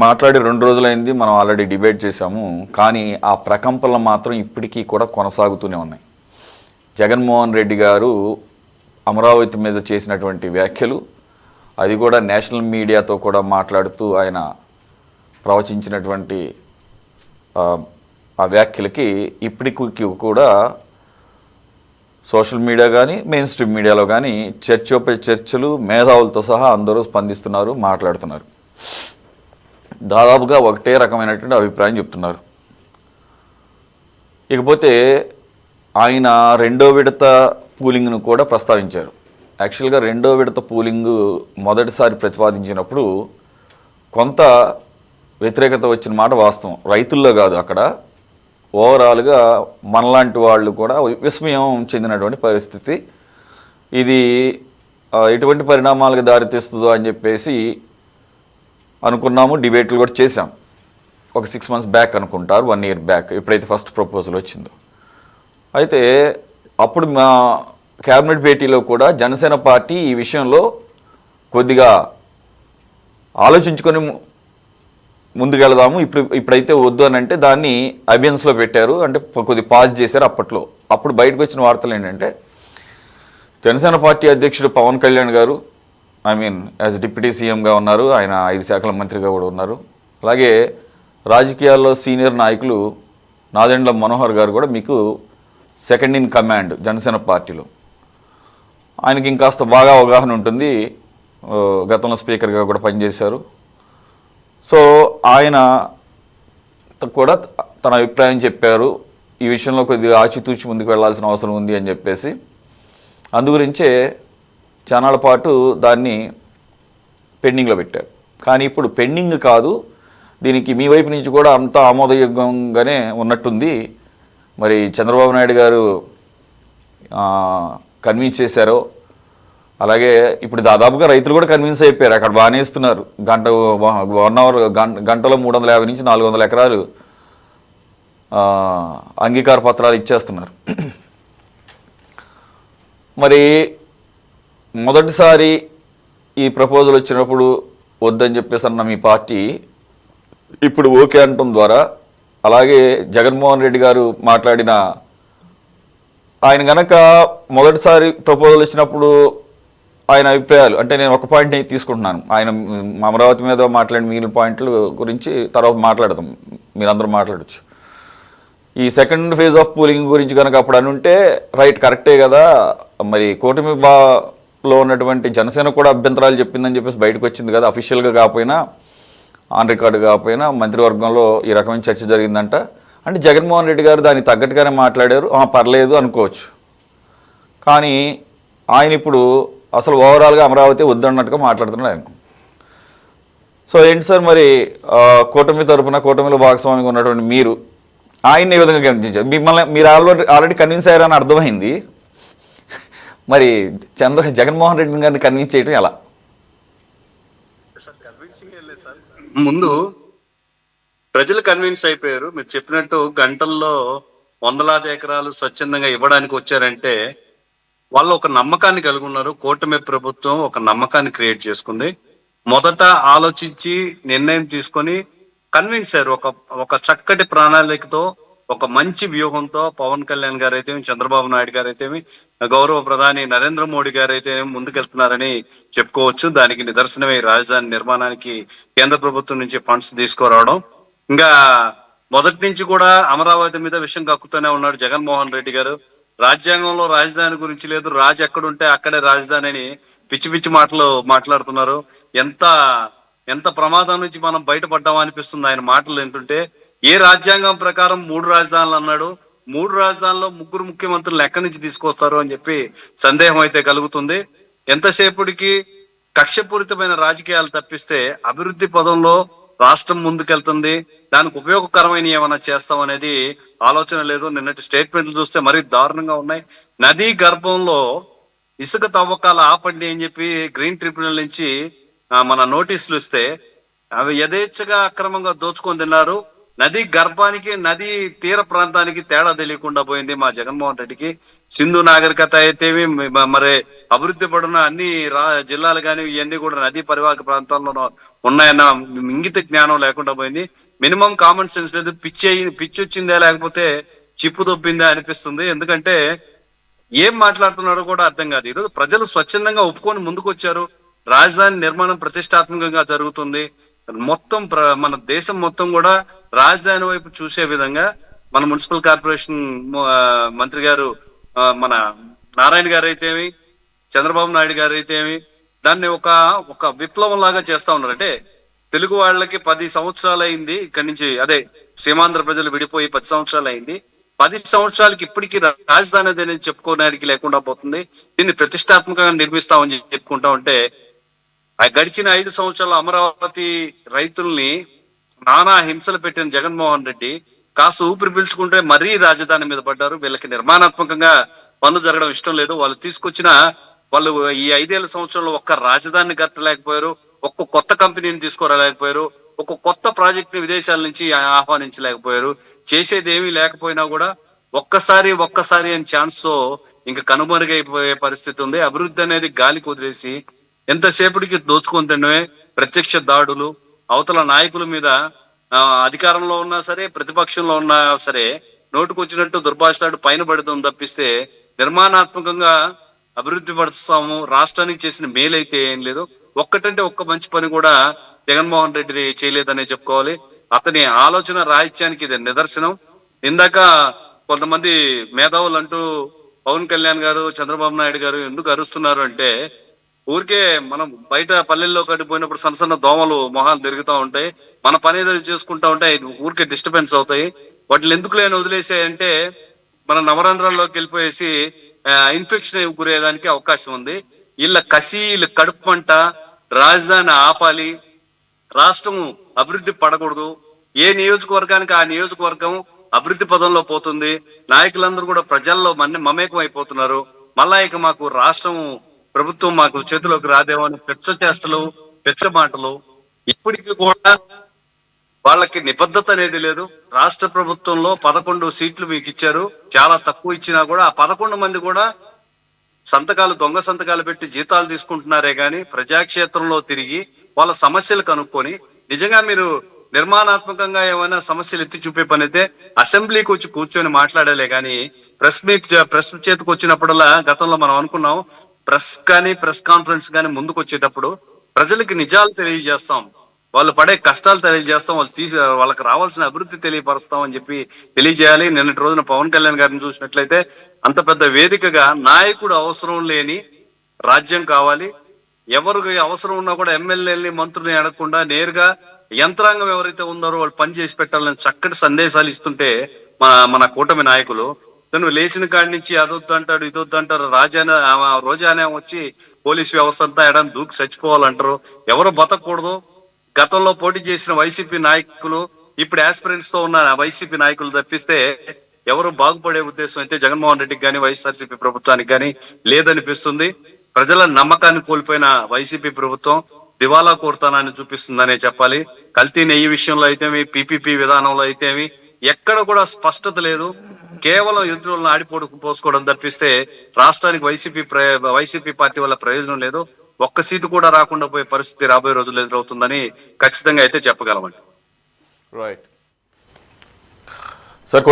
మాట్లాడి 2 రోజులైంది. మనం ఆల్రెడీ డిబేట్ చేశాము. కానీ ఆ ప్రకంపనలు మాత్రం ఇప్పటికీ కూడా కొనసాగుతూనే ఉన్నాయి. జగన్మోహన్ రెడ్డి గారు అమరావతి మీద చేసినటువంటి వ్యాఖ్యలు, అది కూడా నేషనల్ మీడియాతో కూడా మాట్లాడుతూ ఆయన ప్రవచించినటువంటి ఆ వ్యాఖ్యలకి ఇప్పటికీ కూడా సోషల్ మీడియా కానీ మెయిన్ స్ట్రీమ్ మీడియాలో కానీ చర్చోపై చర్చలు, మేధావులతో సహా అందరూ స్పందిస్తున్నారు, మాట్లాడుతున్నారు. దాదాపుగా ఒకటే రకమైనటువంటి అభిప్రాయం చెప్తున్నారు. ఇకపోతే ఆయన రెండో విడత పూలింగ్ను కూడా ప్రస్తావించారు. యాక్చువల్గా రెండో విడత పూలింగ్ మొదటిసారి ప్రతిపాదించినప్పుడు కొంత వ్యతిరేకత వచ్చిన మాట వాస్తవం. రైతుల్లో కాదు, అక్కడ ఓవరాల్గా మనలాంటి వాళ్ళు కూడా విస్మయం చెందినటువంటి పరిస్థితి. ఇది ఎటువంటి పరిణామాలకు దారితీస్తుందో అని చెప్పేసి అనుకున్నాము. డిబేట్లు కూడా చేశాం. ఒక 6 months బ్యాక్ అనుకుంటారు, 1 year బ్యాక్, ఎప్పుడైతే ఫస్ట్ ప్రపోజల్ వచ్చిందో. అయితే అప్పుడు మా క్యాబినెట్ భేటీలో కూడా జనసేన పార్టీ ఈ విషయంలో కొద్దిగా ఆలోచించుకొని ముందుకెళదాము, ఇప్పుడైతే వద్దు అని అంటే దాన్ని అబియన్స్లో పెట్టారు. అంటే కొద్ది పాజ్ చేశారు అప్పుడు బయటకు వచ్చిన వార్తలు ఏంటంటే, జనసేన పార్టీ అధ్యక్షుడు పవన్ కళ్యాణ్ గారు యాజ్ డిప్యూటీ సీఎంగా ఉన్నారు, ఆయన 5 శాఖల మంత్రిగా కూడా ఉన్నారు. అలాగే రాజకీయాల్లో సీనియర్ నాయకులు నాదెండ్ల మనోహర్ గారు కూడా మీకు సెకండ్ ఇన్ కమాండ్ జనసేన పార్టీలో. ఆయనకి ఇంకాస్త బాగా అవగాహన ఉంటుంది, గతంలో స్పీకర్గా కూడా పనిచేశారు. సో ఆయన కూడా తన అభిప్రాయం చెప్పారు. ఈ విషయంలో కొద్దిగా ఆచితూచి ముందుకు వెళ్లాల్సిన అవసరం ఉంది అని చెప్పేసి, అందుగురించే చానాళ్ళ పాటు దాన్ని పెండింగ్లో పెట్టారు. కానీ ఇప్పుడు పెండింగ్ కాదు, దీనికి మీ వైపు నుంచి కూడా అంతా ఆమోదయోగ్యంగానే ఉన్నట్టుంది. మరి చంద్రబాబు నాయుడు గారు కన్విన్స్ చేశారో, అలాగే ఇప్పుడు దాదాపుగా రైతులు కూడా కన్విన్స్ అయిపోయారు. అక్కడ బాగానే ఇస్తున్నారు. 1 hour గంటలో 350 నుంచి 400 ఎకరాలు అంగీకార పత్రాలు ఇచ్చేస్తున్నారు. మరి మొదటిసారి ఈ ప్రపోజల్ వచ్చినప్పుడు వద్దని చెప్పేసి అన్న మీ పార్టీ ఇప్పుడు ఓకే అనటం ద్వారా, అలాగే జగన్మోహన్ రెడ్డి గారు మాట్లాడిన, ఆయన గనక మొదటిసారి ప్రపోజల్ వచ్చినప్పుడు ఆయన అభిప్రాయాలు, అంటే నేను ఒక పాయింట్ తీసుకుంటున్నాను, ఆయన అమరావతి మీద మాట్లాడిన మిగిలిన పాయింట్ల గురించి తర్వాత మాట్లాడదాం, మీరందరూ మాట్లాడచ్చు. ఈ సెకండ్ ఫేజ్ ఆఫ్ పూలింగ్ గురించి కనుక అప్పుడు అనుంటే రైట్, కరెక్టే కదా, మరి కూటమి లో ఉన్నటువంటి జనసేన కూడా అభ్యంతరాలు చెప్పిందని చెప్పేసి బయటకు వచ్చింది కదా, అఫీషియల్గా కాకపోయినా ఆన్ రికార్డు కాకపోయినా మంత్రివర్గంలో ఈ రకమైన చర్చ జరిగిందంట. అంటే జగన్మోహన్ రెడ్డి గారు దానికి తగ్గట్టుగానే మాట్లాడారు, పర్లేదు అనుకోవచ్చు. కానీ ఆయన ఇప్పుడు అసలు ఓవరాల్గా అమరావతి వద్దన్నట్టుగా మాట్లాడుతున్నాడు ఆయన. సో ఏంటి సార్, మరి కూటమి తరపున, కూటమిలో భాగస్వామిగా ఉన్నటువంటి మీరు ఆయన్ని ఏ విధంగా కనిపించారు? మీరు ఆల్రెడీ కన్విన్స్ అయ్యారని అర్థమైంది. మరి జగన్మోహన్ రెడ్డి గారిని కన్విన్స్ చేయడం ఎలా? ముందు ప్రజలు కన్విన్స్ అయిపోయారు. మీరు చెప్పినట్టు గంటల్లో వందలాది ఎకరాలు స్వచ్ఛందంగా ఇవ్వడానికి వచ్చారంటే వాళ్ళు ఒక నమ్మకాన్ని కలిగి ఉన్నారు. కూటమి ప్రభుత్వం ఒక నమ్మకాన్ని క్రియేట్ చేసుకుంది. మొదట ఆలోచించి నిర్ణయం తీసుకొని కన్విన్స్ అయ్యారు. ఒక చక్కటి ప్రణాళికతో, ఒక మంచి వ్యూహంతో పవన్ కళ్యాణ్ గారు అయితే, చంద్రబాబు నాయుడు గారు అయితే, గౌరవ ప్రధాని నరేంద్ర మోడీ గారు అయితే ముందుకెళ్తున్నారని చెప్పుకోవచ్చు. దానికి నిదర్శనమే రాజధాని నిర్మాణానికి కేంద్ర ప్రభుత్వం నుంచి ఫండ్స్ తీసుకురావడం. ఇంకా మొదటి నుంచి కూడా అమరావతి మీద విషయం కక్కుతూనే ఉన్నాడు జగన్మోహన్ రెడ్డి గారు. రాజ్యాంగంలో రాజధాని గురించి లేదు, రాజు ఎక్కడుంటే అక్కడే రాజధాని అని పిచ్చి పిచ్చి మాటలు మాట్లాడుతున్నారు. ఎంత ప్రమాదం నుంచి మనం బయటపడ్డామా అనిపిస్తుంది ఆయన మాటలు వింటుంటే. ఏ రాజ్యాంగం ప్రకారం 3 రాజధానులు అన్నాడు? 3 రాజధానుల్లో 3 ముఖ్యమంత్రులు ఎక్కడి నుంచి తీసుకొస్తారు అని చెప్పి సందేహం అయితే కలుగుతుంది. ఎంతసేపటికి కక్షపూరితమైన రాజకీయాలు తప్పిస్తే అభివృద్ధి పదంలో రాష్ట్రం ముందుకెళ్తుంది, దానికి ఉపయోగకరమైన ఏమైనా చేస్తాం అనేది ఆలోచన లేదు. నిన్నటి స్టేట్మెంట్లు చూస్తే మరీ దారుణంగా ఉన్నాయి. నదీ గర్భంలో ఇసుక తవ్వకాలు ఆపండి అని చెప్పి గ్రీన్ ట్రిబ్యునల్ నుంచి మన నోటీసులు ఇస్తే అవి యథేచ్ఛగా అక్రమంగా దోచుకొని తిన్నారు. నది గర్భానికి నది తీర ప్రాంతానికి తేడా తెలియకుండా పోయింది మా జగన్మోహన్ రెడ్డికి. సింధు నాగరికత అయితేవి మరి అభివృద్ధి పడిన అన్ని జిల్లాలు కానీ ఇవన్నీ కూడా నదీ పరివాహక ప్రాంతాల్లో ఉన్నాయన్న ఇంగిత జ్ఞానం లేకుండా పోయింది. మినిమం కామన్ సెన్స్ లేదు. పిచ్చి వచ్చిందే లేకపోతే చిప్పు దొబ్బిందే అనిపిస్తుంది. ఎందుకంటే ఏం మాట్లాడుతున్నాడో కూడా అర్థం కాదు. ఈరోజు ప్రజలు స్వచ్ఛందంగా ఒప్పుకొని ముందుకు వచ్చారు. రాజధాని నిర్మాణం ప్రతిష్టాత్మకంగా జరుగుతుంది. మొత్తం మన దేశం మొత్తం కూడా రాజధాని వైపు చూసే విధంగా మన మున్సిపల్ కార్పొరేషన్ మంత్రి గారు మన నారాయణ గారు అయితేమి, చంద్రబాబు నాయుడు గారు అయితేమి దాన్ని ఒక విప్లవం లాగా చేస్తా ఉన్నారు. అంటే తెలుగు వాళ్ళకి 10 సంవత్సరాలు అయింది ఇక్కడి నుంచి, అదే సీమాంధ్ర ప్రజలు విడిపోయి 10 సంవత్సరాలు అయింది. 10 సంవత్సరాలకి ఇప్పటికీ రాజధాని అనేది చెప్పుకోవడానికి లేకుండా పోతుంది. దీన్ని ప్రతిష్టాత్మకంగా నిర్మిస్తామని చెప్పుకుంటా ఉంటే ఆ గడిచిన 5 సంవత్సరాల అమరావతి రైతుల్ని నానా హింసలు పెట్టిన జగన్మోహన్ రెడ్డి కాస్త ఊపిరి పీల్చుకుంటే మరీ రాజధాని మీద పడ్డారు. వీళ్ళకి నిర్మాణాత్మకంగా పనులు జరగడం ఇష్టం లేదు. వాళ్ళు ఈ 5 సంవత్సరంలో ఒక్క రాజధానిని కట్టలేకపోయారు, ఒక్క కొత్త కంపెనీని తీసుకురాలేకపోయారు, ఒక కొత్త ప్రాజెక్ట్ ని విదేశాల నుంచి ఆహ్వానించలేకపోయారు. చేసేది ఏమీ లేకపోయినా కూడా ఒక్కసారి అని ఛాన్స్ తో ఇంకా కనుమరుగైపోయే పరిస్థితి ఉంది. అభివృద్ధి అనేది గాలి కుదిరేసి ఎంతసేపటికి దోచుకొని తినడమే, ప్రత్యక్ష దాడులు, అవతల నాయకుల మీద అధికారంలో ఉన్నా సరే ప్రతిపక్షంలో ఉన్నా సరే నోటుకొచ్చినట్టు దుర్భాషలాడు పైన పడుతుంది తప్పిస్తే నిర్మాణాత్మకంగా అభివృద్ధి పరుస్తాము రాష్ట్రానికి చేసిన మేలైతే ఏం లేదు. ఒక్కటంటే ఒక్క మంచి పని కూడా జగన్మోహన్ రెడ్డి చేయలేదనే చెప్పుకోవాలి. అతని ఆలోచన రాహిత్యానికి ఇది నిదర్శనం. ఇందాక కొంతమంది మేధావులు అంటూ పవన్ కళ్యాణ్ గారు, చంద్రబాబు నాయుడు గారు ఎందుకు అరుస్తున్నారు అంటే, ఊరికే మనం బయట పల్లెల్లో కట్టిపోయినప్పుడు సన్న దోమలు మొహాలు తిరుగుతూ ఉంటాయి, మన పని ఏదో చేసుకుంటా ఉంటాయి, ఊరికే డిస్టర్బెన్స్ అవుతాయి. వాటిని ఎందుకు లేని వదిలేసాయంటే మన నవరంధ్రాల్లోకి వెళ్ళిపోయేసి ఇన్ఫెక్షన్ గురయ్యేదానికి అవకాశం ఉంది. వీళ్ళ కసి, వీళ్ళ కడుపు మంట, రాజధాని ఆపాలి, రాష్ట్రం అభివృద్ధి పడకూడదు, ఏ నియోజకవర్గానికి ఆ నియోజకవర్గం అభివృద్ధి పదంలో పోతుంది, నాయకులందరూ కూడా ప్రజల్లో మమేకం అయిపోతున్నారు, మళ్ళా ఇక మాకు రాష్ట్రం ప్రభుత్వం మాకు చేతిలోకి రాదేమో అని పెచ్చ చేష్టలు, పెచ్చ మాటలు. ఇప్పటికీ కూడా వాళ్ళకి నిబద్ధత అనేది లేదు. రాష్ట్ర ప్రభుత్వంలో 11 సీట్లు మీకు ఇచ్చారు, చాలా తక్కువ ఇచ్చినా కూడా ఆ 11 మంది కూడా దొంగ సంతకాలు పెట్టి జీతాలు తీసుకుంటున్నారే గాని ప్రజాక్షేత్రంలో తిరిగి వాళ్ళ సమస్యలు కనుక్కొని నిజంగా మీరు నిర్మాణాత్మకంగా ఏమైనా సమస్యలు ఎత్తి చూపే పని అయితే అసెంబ్లీకి వచ్చి కూర్చొని మాట్లాడాలే గాని ప్రెస్ చేతికి వచ్చినప్పుడల్లా గతంలో మనం అనుకున్నాం, ప్రెస్ కాన్ఫరెన్స్ కానీ ముందుకు వచ్చేటప్పుడు ప్రజలకి నిజాలు తెలియజేస్తాం, వాళ్ళు పడే కష్టాలు తెలియజేస్తాం, వాళ్ళకి రావాల్సిన అభివృద్ధి తెలియపరుస్తాం అని చెప్పి తెలియజేయాలి. నిన్నటి రోజున పవన్ కళ్యాణ్ గారిని చూసినట్లయితే అంత పెద్ద వేదికగా నాయకుడు అవసరం లేని రాజ్యం కావాలి, ఎవరికి అవసరం ఉన్నా కూడా ఎమ్మెల్యేలని మంత్రుల్ని అడగకుండా నేరుగా యంత్రాంగం ఎవరైతే ఉన్నారో వాళ్ళు పని చేసి పెట్టాలని చక్కటి సందేశాలు ఇస్తుంటే మన కూటమి నాయకులు తను లేచిన కాడి నుంచి అదొద్దు అంటాడు, ఇదొద్దు అంటారు. రోజానే వచ్చి పోలీస్ వ్యవస్థ అంతా ఎడని దూకి చచ్చిపోవాలంటారు. ఎవరు బతకూడదు. గతంలో పోటీ చేసిన వైసీపీ నాయకులు, ఇప్పుడు ఆస్పిరెంట్స్ తో ఉన్న వైసీపీ నాయకులు తప్పిస్తే ఎవరు బాగుపడే ఉద్దేశం అయితే జగన్మోహన్ రెడ్డికి కానీ వైఎస్ఆర్సీపీ ప్రభుత్వానికి కానీ లేదనిపిస్తుంది. ప్రజల నమ్మకాన్ని కోల్పోయిన వైసీపీ ప్రభుత్వం దివాలా కోరుతానాన్ని చూపిస్తుందనే చెప్పాలి. కల్తీ నెయ్యి విషయంలో అయితేమి, పీపీపీ విధానంలో అయితేమి ఎక్కడ కూడా స్పష్టత లేదు. కేవలం ఎదురులను పోసుకోవడం తప్పిస్తే రాష్ట్రానికి వైసీపీ పార్టీ వల్ల ప్రయోజనం లేదు. ఒక్క సీటు కూడా రాకుండా పోయే పరిస్థితి రాబోయే రోజుల్లో ఎదురవుతుందని ఖచ్చితంగా అయితే చెప్పగలమండి. Right sir.